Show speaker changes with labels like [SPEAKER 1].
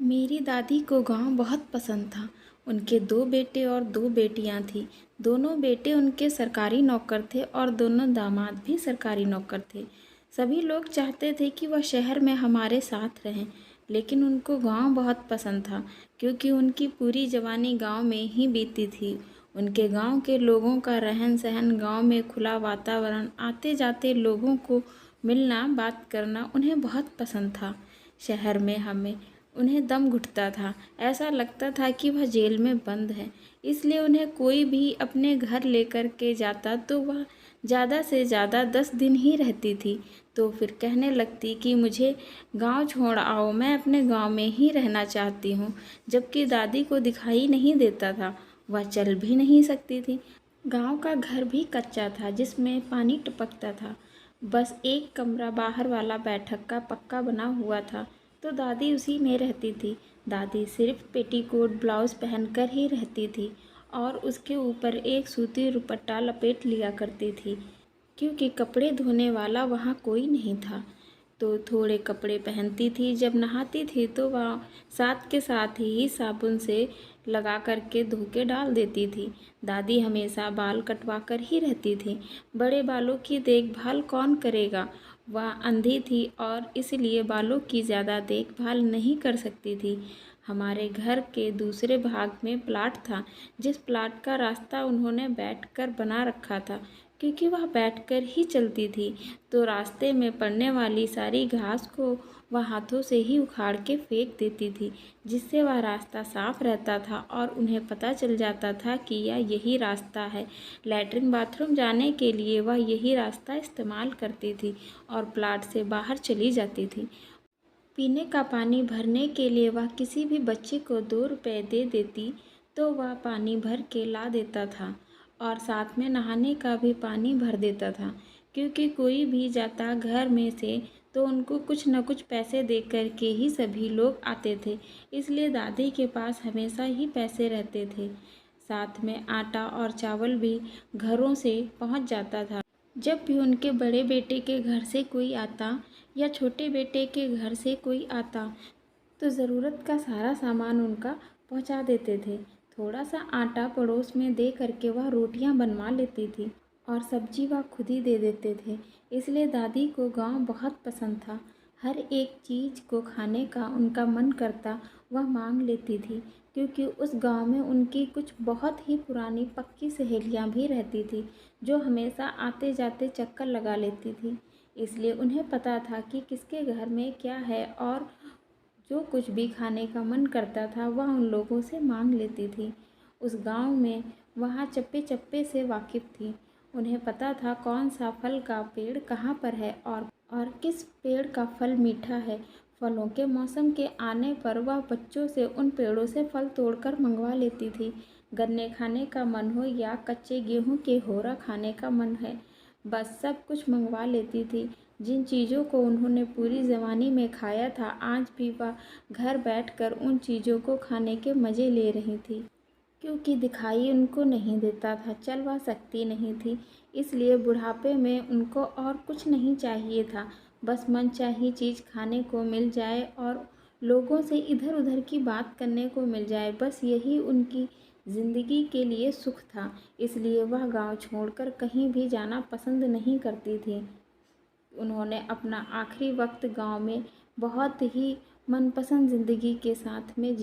[SPEAKER 1] मेरी दादी को गांव बहुत पसंद था। उनके 2 बेटे और 2 बेटियां थीं। दोनों बेटे उनके सरकारी नौकर थे और दोनों दामाद भी सरकारी नौकर थे। सभी लोग चाहते थे कि वह शहर में हमारे साथ रहें, लेकिन उनको गांव बहुत पसंद था क्योंकि उनकी पूरी जवानी गांव में ही बीती थी। उनके गांव के लोगों का रहन सहन, गांव में खुला वातावरण, आते जाते लोगों को मिलना बात करना उन्हें बहुत पसंद था। शहर में हमें उन्हें दम घुटता था, ऐसा लगता था कि वह जेल में बंद है। इसलिए उन्हें कोई भी अपने घर लेकर के जाता तो वह ज़्यादा से ज़्यादा 10 दिन ही रहती थी। तो फिर कहने लगती कि मुझे गांव छोड़ आओ, मैं अपने गांव में ही रहना चाहती हूँ। जबकि दादी को दिखाई नहीं देता था, वह चल भी नहीं सकती थी। गांव का घर भी कच्चा था जिसमें पानी टपकता था। बस एक कमरा बाहर वाला बैठक का पक्का बना हुआ था, तो दादी उसी में रहती थी। दादी सिर्फ पेटीकोट ब्लाउज पहनकर ही रहती थी और उसके ऊपर एक सूती दुपट्टा लपेट लिया करती थी, क्योंकि कपड़े धोने वाला वहाँ कोई नहीं था। तो थोड़े कपड़े पहनती थी। जब नहाती थी तो वह साथ के साथ ही साबुन से लगा करके धो के डाल देती थी। दादी हमेशा बाल कटवा कर ही रहती थी। बड़े बालों की देखभाल कौन करेगा? वह अंधी थी और इसलिए बालों की ज़्यादा देखभाल नहीं कर सकती थी। हमारे घर के दूसरे भाग में प्लाट था, जिस प्लाट का रास्ता उन्होंने बैठकर बना रखा था, क्योंकि वह बैठकर ही चलती थी। तो रास्ते में पड़ने वाली सारी घास को वह हाथों से ही उखाड़ के फेंक देती थी, जिससे वह रास्ता साफ रहता था और उन्हें पता चल जाता था कि यही रास्ता है। लैट्रिन बाथरूम जाने के लिए वह यही रास्ता इस्तेमाल करती थी और प्लाट से बाहर चली जाती थी। पीने का पानी भरने के लिए वह किसी भी बच्चे को 2 रुपए दे देती तो वह पानी भर के ला देता था और साथ में नहाने का भी पानी भर देता था, क्योंकि कोई भी जाता घर में से तो उनको कुछ न कुछ पैसे दे कर के ही सभी लोग आते थे। इसलिए दादी के पास हमेशा ही पैसे रहते थे। साथ में आटा और चावल भी घरों से पहुंच जाता था। जब भी उनके बड़े बेटे के घर से कोई आता या छोटे बेटे के घर से कोई आता तो ज़रूरत का सारा सामान उनका पहुंचा देते थे। थोड़ा सा आटा पड़ोस में दे करके वह रोटियां बनवा लेती थी और सब्जी वह खुद ही दे देते थे। इसलिए दादी को गांव बहुत पसंद था। हर एक चीज़ को खाने का उनका मन करता वह मांग लेती थी, क्योंकि उस गांव में उनकी कुछ बहुत ही पुरानी पक्की सहेलियां भी रहती थी, जो हमेशा आते जाते चक्कर लगा लेती थी। इसलिए उन्हें पता था कि किसके घर में क्या है और जो कुछ भी खाने का मन करता था वह उन लोगों से मांग लेती थी। उस गांव में वहाँ चप्पे चप्पे से वाकिफ़ थी। उन्हें पता था कौन सा फल का पेड़ कहाँ पर है और किस पेड़ का फल मीठा है। फलों के मौसम के आने पर वह बच्चों से उन पेड़ों से फल तोड़कर मंगवा लेती थी। गन्ने खाने का मन हो या कच्चे गेहूं के होरा खाने का मन है, बस सब कुछ मंगवा लेती थी। जिन चीज़ों को उन्होंने पूरी जवानी में खाया था, आज भी वह घर बैठकर उन चीज़ों को खाने के मज़े ले रही थी। क्योंकि दिखाई उनको नहीं देता था, चल वह सकती नहीं थी, इसलिए बुढ़ापे में उनको और कुछ नहीं चाहिए था। बस मनचाही चीज़ खाने को मिल जाए और लोगों से इधर उधर की बात करने को मिल जाए, बस यही उनकी ज़िंदगी के लिए सुख था। इसलिए वह गांव छोड़कर कहीं भी जाना पसंद नहीं करती थी। उन्होंने अपना आखिरी वक्त गांव में बहुत ही मनपसंद ज़िंदगी के साथ में जी